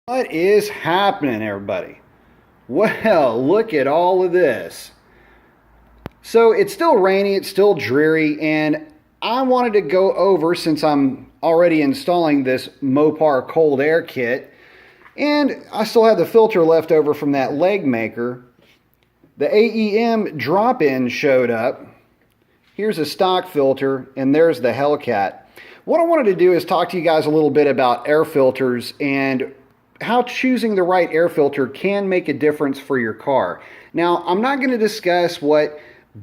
What is happening, everybody? Well, look at all of this. So it's still rainy, it's still dreary, and I wanted to go over, since I'm already installing this Mopar Cold Air kit, and I still have the filter left over from that Legmaker. The AEM drop-in showed up. Here's a stock filter, and there's the Hellcat. What I wanted to do is talk to you guys a little bit about air filters and how choosing the right air filter can make a difference for your car. Now, I'm not going to discuss what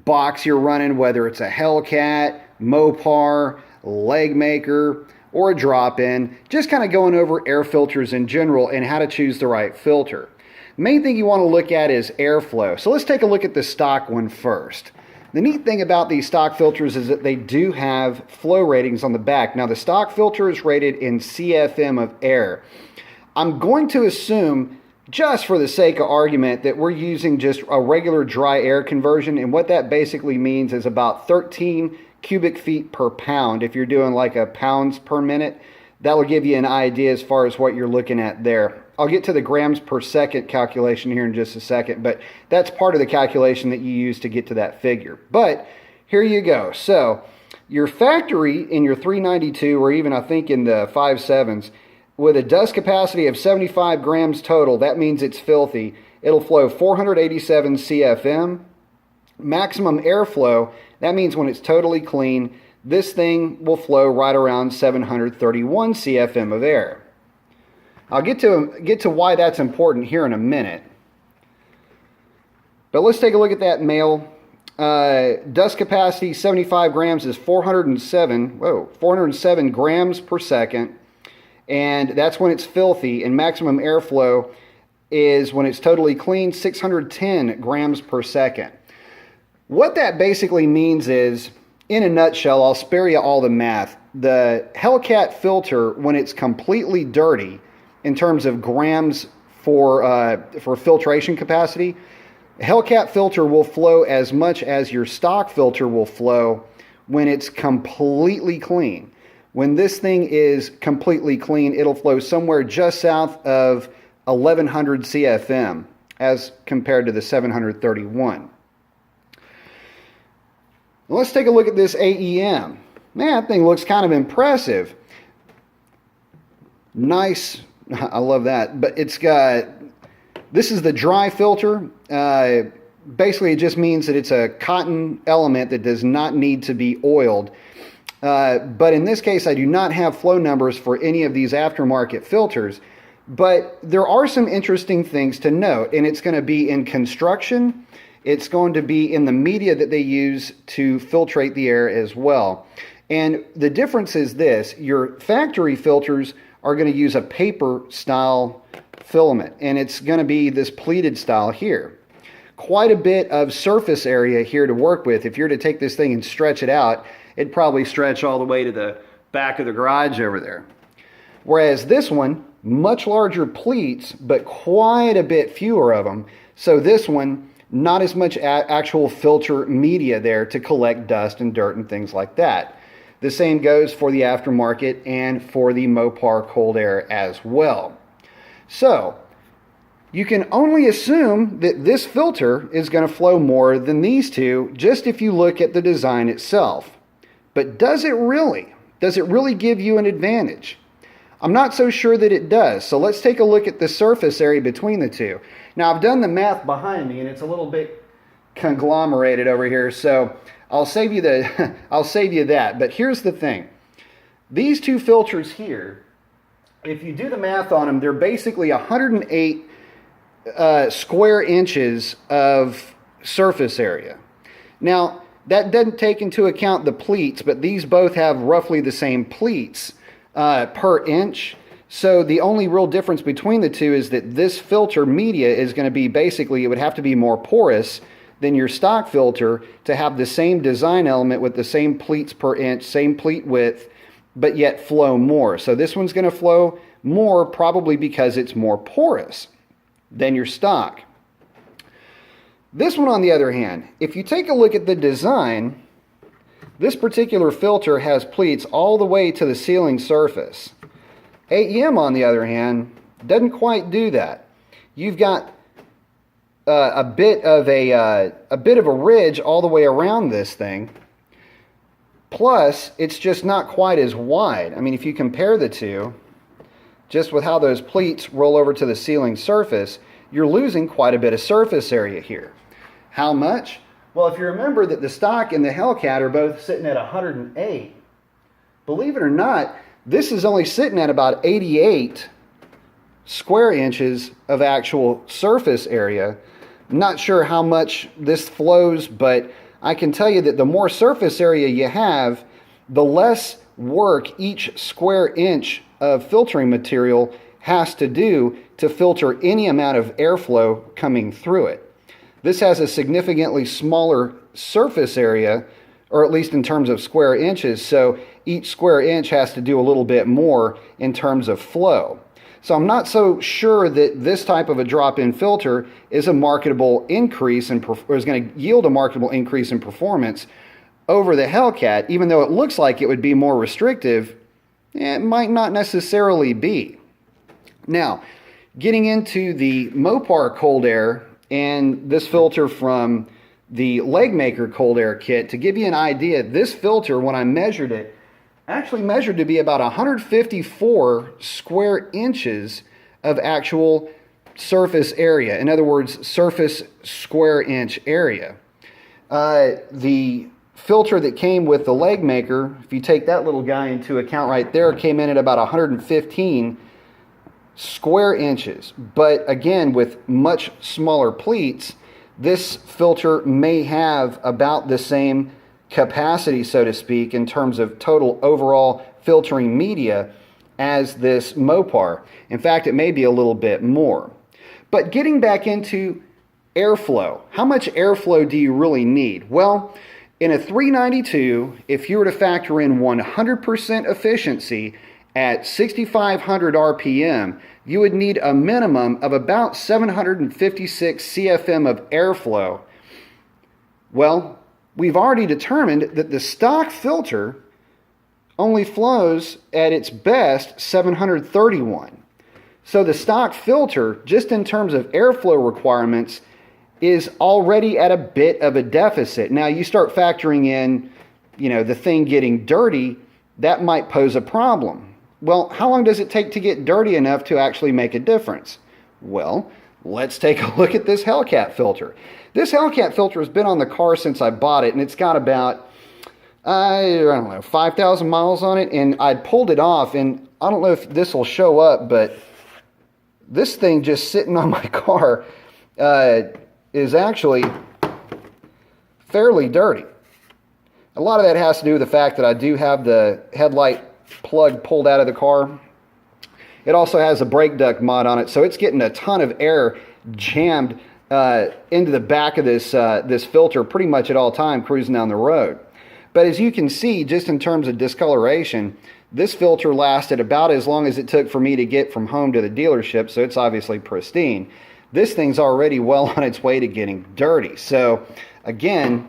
box you're running, whether it's a Hellcat, Mopar, Legmaker, or a drop-in. Just kind of going over air filters in general and how to choose the right filter. Main thing you want to look at is airflow. So let's take a look at the stock one first. The neat thing about these stock filters is that they do have flow ratings on the back. Now, the stock filter is rated in CFM of air. I'm going to assume, just for the sake of argument, that we're using just a regular dry air conversion, and what that basically means is about 13 cubic feet per pound. If you're doing like a pounds per minute, that will give you an idea as far as what you're looking at there. I'll get to the grams per second calculation here in just a second, but that's part of the calculation that you use to get to that figure. But here you go. So your factory in your 392, or even I think in the 5.7s, with a dust capacity of 75 grams total, that means it's filthy. It'll flow 487 CFM. Maximum airflow, that means when it's totally clean, this thing will flow right around 731 CFM of air. I'll get to why that's important here in a minute. But let's take a look at that male. Dust capacity 75 grams is 407 grams per second. And that's when it's filthy, and maximum airflow is when it's totally clean, 610 grams per second. What that basically means is, in a nutshell, I'll spare you all the math. The Hellcat filter, when it's completely dirty, in terms of grams for filtration capacity, Hellcat filter will flow as much as your stock filter will flow when it's completely clean. When this thing is completely clean, it'll flow somewhere just south of 1100 CFM as compared to the 731. Well, let's take a look at this AEM. Man, that thing looks kind of impressive. Nice. I love that. But it's got, this is the dry filter. Basically, it just means that it's a cotton element that does not need to be oiled. But in this case, I do not have flow numbers for any of these aftermarket filters, but there are some interesting things to note, and it's going to be in construction. It's going to be in the media that they use to filtrate the air as well. And the difference is this: your factory filters are going to use a paper style filament, and it's going to be this pleated style here. Quite a bit of surface area here to work with. If you're to take this thing and stretch it out, it'd probably stretch all the way to the back of the garage over there. Whereas this one, much larger pleats, but quite a bit fewer of them. So this one, not as much actual filter media there to collect dust and dirt and things like that. The same goes for the aftermarket and for the Mopar Cold Air as well. So you can only assume that this filter is going to flow more than these two, just if you look at the design itself. But does it really? Does it really give you an advantage? I'm not so sure that it does. So let's take a look at the surface area between the two. Now, I've done the math behind me, and it's a little bit conglomerated over here, so I'll save you that. But here's the thing. These two filters here, if you do the math on them, they're basically 108 square inches of surface area. Now, that doesn't take into account the pleats, but these both have roughly the same pleats per inch. So the only real difference between the two is that this filter media is going to be basically, it would have to be more porous than your stock filter to have the same design element with the same pleats per inch, same pleat width, but yet flow more. So this one's going to flow more probably because it's more porous than your stock. This one, on the other hand, if you take a look at the design, this particular filter has pleats all the way to the sealing surface. AEM, on the other hand, doesn't quite do that. You've got a bit of a ridge all the way around this thing. Plus, it's just not quite as wide. I mean, if you compare the two, just with how those pleats roll over to the sealing surface, you're losing quite a bit of surface area here. How much? Well, if you remember that the stock and the Hellcat are both sitting at 108, believe it or not, this is only sitting at about 88 square inches of actual surface area. I'm not sure how much this flows, but I can tell you that the more surface area you have, the less work each square inch of filtering material has to do to filter any amount of airflow coming through it. This has a significantly smaller surface area, or at least in terms of square inches, so each square inch has to do a little bit more in terms of flow. So I'm not so sure that this type of a drop-in filter is a marketable increase or is going to yield a marketable increase in performance over the Hellcat. Even though it looks like it would be more restrictive, it might not necessarily be. Now, getting into the Mopar Cold Air and this filter from the Legmaker Cold Air kit, to give you an idea, this filter, when I measured it, actually measured to be about 154 square inches of actual surface area. In other words, surface square inch area. The filter that came with the Legmaker, if you take that little guy into account right there, came in at about 115 square inches. But again, with much smaller pleats, this filter may have about the same capacity, so to speak, in terms of total overall filtering media as this Mopar. In fact, it may be a little bit more. But getting back into airflow, how much airflow do you really need? Well, in a 392, if you were to factor in 100% efficiency at 6,500 RPM, you would need a minimum of about 756 CFM of airflow. Well, we've already determined that the stock filter only flows at its best 731. So the stock filter, just in terms of airflow requirements, is already at a bit of a deficit. Now you start factoring in, the thing getting dirty, that might pose a problem. Well, how long does it take to get dirty enough to actually make a difference? Well, let's take a look at this Hellcat filter. This Hellcat filter has been on the car since I bought it, and it's got about, I don't know, 5,000 miles on it, and I pulled it off, and I don't know if this will show up, but this thing just sitting on my car is actually fairly dirty. A lot of that has to do with the fact that I do have the headlight plug pulled out of the car. It also has a brake duct mod on it, so it's getting a ton of air jammed into the back of this filter pretty much at all time cruising down the road. But as you can see, just in terms of discoloration, this filter lasted about as long as it took for me to get from home to the dealership, so it's obviously pristine. This thing's already well on its way to getting dirty. So again,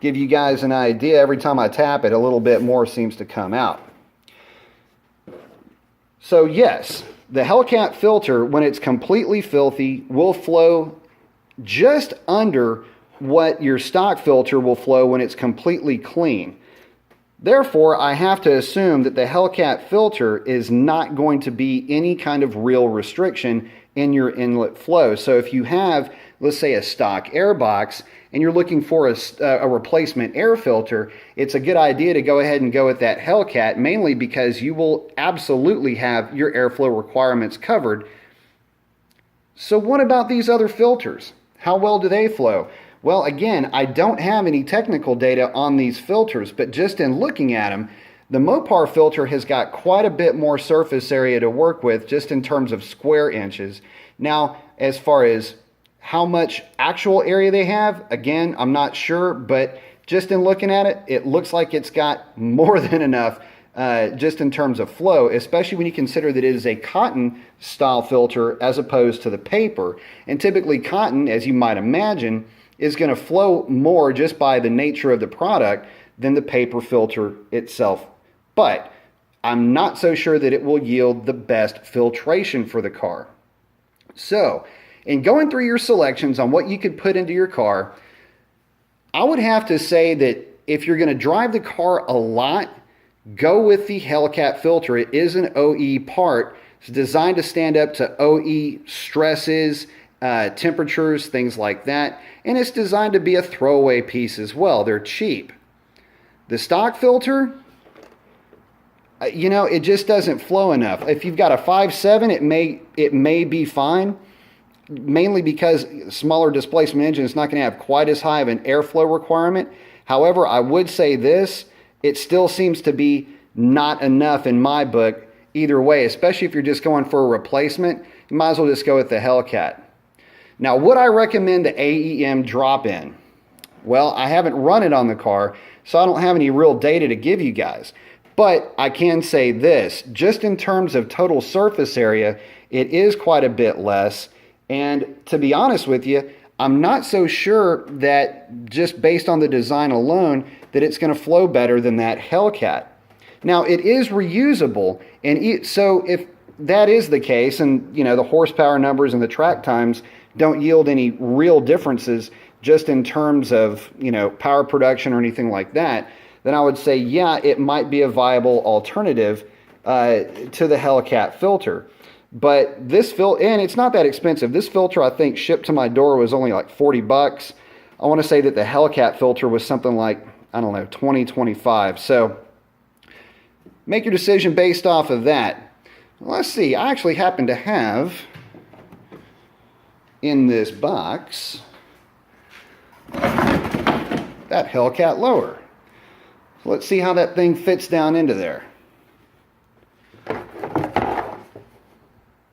give you guys an idea, every time I tap it, a little bit more seems to come out. So yes, the Hellcat filter, when it's completely filthy, will flow just under what your stock filter will flow when it's completely clean. Therefore, I have to assume that the Hellcat filter is not going to be any kind of real restriction in your inlet flow. So if you have, let's say, a stock air box and you're looking for a replacement air filter, it's a good idea to go ahead and go with that Hellcat, mainly because you will absolutely have your airflow requirements covered. So what about these other filters? How well do they flow? Well, again, I don't have any technical data on these filters, but just in looking at them, the Mopar filter has got quite a bit more surface area to work with just in terms of square inches. Now, as far as how much actual area they have, again, I'm not sure, but just in looking at it, it looks like it's got more than enough just in terms of flow, especially when you consider that it is a cotton style filter as opposed to the paper. And typically cotton, as you might imagine, is going to flow more just by the nature of the product than the paper filter itself. But I'm not so sure that it will yield the best filtration for the car. So, in going through your selections on what you could put into your car, I would have to say that if you're going to drive the car a lot, go with the Hellcat filter. It is an OE part. It's designed to stand up to OE stresses, temperatures, things like that. And it's designed to be a throwaway piece as well. They're cheap. The stock filter, you know, it just doesn't flow enough. If you've got a 5.7, it may be fine, mainly because smaller displacement engine is not going to have quite as high of an airflow requirement. However, I would say this, it still seems to be not enough in my book either way, especially if you're just going for a replacement. You might as well just go with the Hellcat. Now, would I recommend the AEM Drop in? Well, I haven't run it on the car, so I don't have any real data to give you guys. But I can say this, just in terms of total surface area, it is quite a bit less. And to be honest with you, I'm not so sure that just based on the design alone that it's going to flow better than that Hellcat. Now, it is reusable, and so if that is the case, and you know the horsepower numbers and the track times don't yield any real differences just in terms of, you know, power production or anything like that, then I would say, yeah, it might be a viable alternative to the Hellcat filter. But this and it's not that expensive. This filter, I think, shipped to my door was only like 40 bucks. I want to say that the Hellcat filter was something like, I don't know, 20, 25. So make your decision based off of that. Let's see, I actually happen to have in this box that Hellcat lower. So let's see how that thing fits down into there.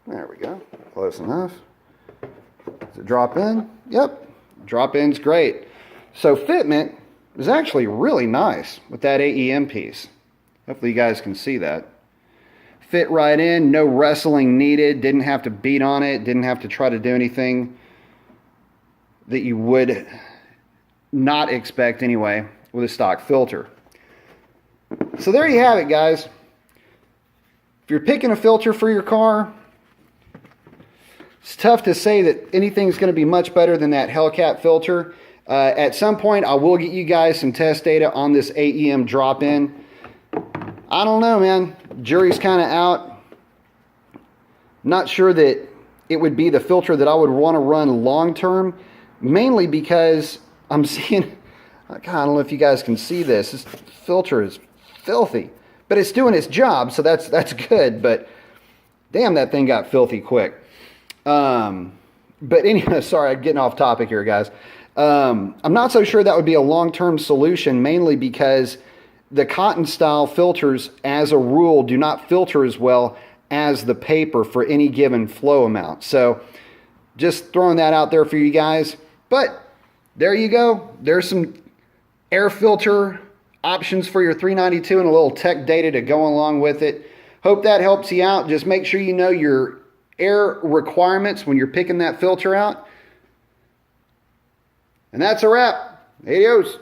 There we go, close enough. Does it drop in? Yep, drop in's great. So fitment is actually really nice with that AEM piece. Hopefully you guys can see that. Fit right in, no wrestling needed, didn't have to beat on it, didn't have to try to do anything that you would not expect anyway with a stock filter. So there you have it, guys. If you're picking a filter for your car, it's tough to say that anything's going to be much better than that Hellcat filter. At some point, I will get you guys some test data on this AEM drop-in. I don't know, man. Jury's kind of out. Not sure that it would be the filter that I would want to run long-term, mainly because I'm seeing, I don't know if you guys can see this. This filter is filthy, but it's doing its job, so that's good. But damn, that thing got filthy quick. But anyway, sorry, I'm getting off topic here, guys. I'm not so sure that would be a long-term solution, mainly because the cotton style filters, as a rule, do not filter as well as the paper for any given flow amount. So just throwing that out there for you guys. But there you go. There's some air filter options for your 392 and a little tech data to go along with it. Hope that helps you out. Just make sure you know your air requirements when you're picking that filter out. And that's a wrap. Adios.